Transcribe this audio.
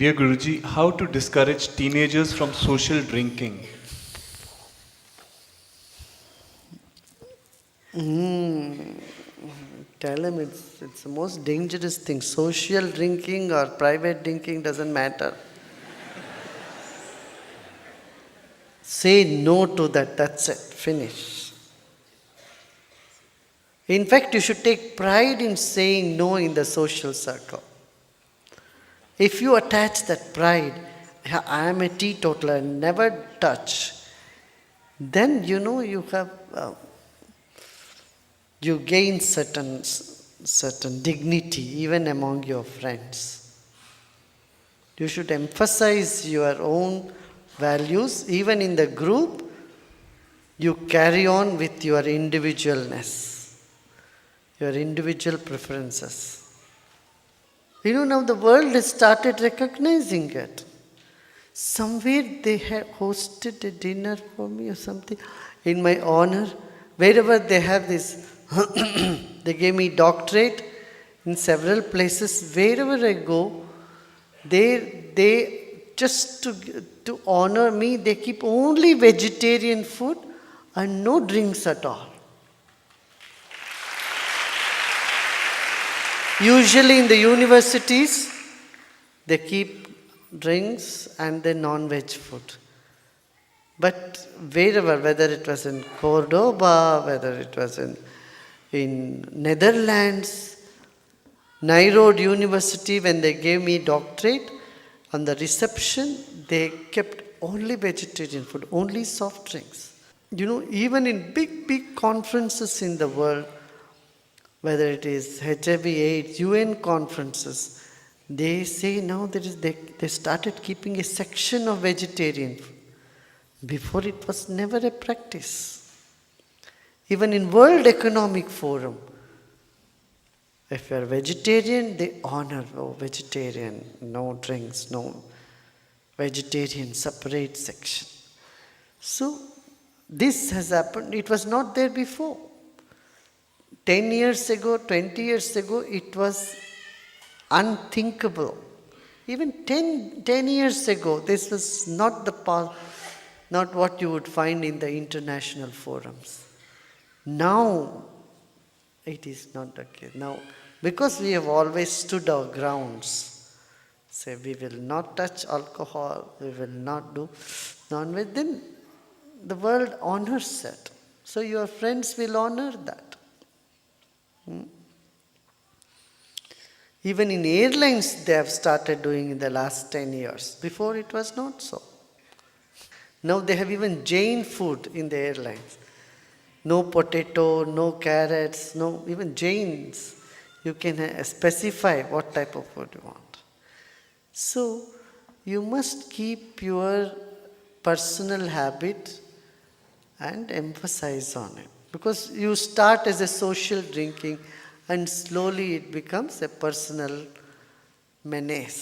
Dear Guruji, how to discourage teenagers from social drinking? Tell him it's the most dangerous thing. Social drinking or private drinking doesn't matter. Say no to that, that's it, finish. In fact, you should take pride in saying no in the social circle. If you attach that pride, "Yeah, I am a teetotaler, never touch," then you have you gain certain dignity even among your friends. You should emphasize your own values. Even in the group, you carry on with your individualness, your individual preferences. Now the world has started recognizing it. Somewhere they have hosted a dinner for me or something in my honor. Wherever they have this, they gave me doctorate in several places. Wherever I go, they just to honor me, they keep only vegetarian food and no drinks at all. Usually in the universities, they keep drinks and the non-veg food. But wherever, whether it was in Cordoba, whether it was in Netherlands, Nyrod University, when they gave me doctorate, on the reception, they kept only vegetarian food, only soft drinks. Even in big conferences in the world, whether it is HIV/AIDS, UN conferences, they say now they started keeping a section of vegetarian food. Before it was never a practice. Even in World Economic Forum, if you are vegetarian, they honor, vegetarian, no drinks, no vegetarian, separate section. So this has happened. It was not there before. 10 years ago, 20 years ago, it was unthinkable. Even 10 years ago, this was not not what you would find in the international forums. Now, it is not the case. Now, because we have always stood our grounds, say we will not touch alcohol, we will not do non-veg, then the world honors it. So your friends will honor that. Even in airlines, they have started doing in the last 10 years. Before it was not so. Now they have even Jain food in the airlines. No potato, no carrots, no, even Jains. You can specify what type of food you want. So, you must keep your personal habit and emphasize on it. Because you start as a social drinking and slowly it becomes a personal menace.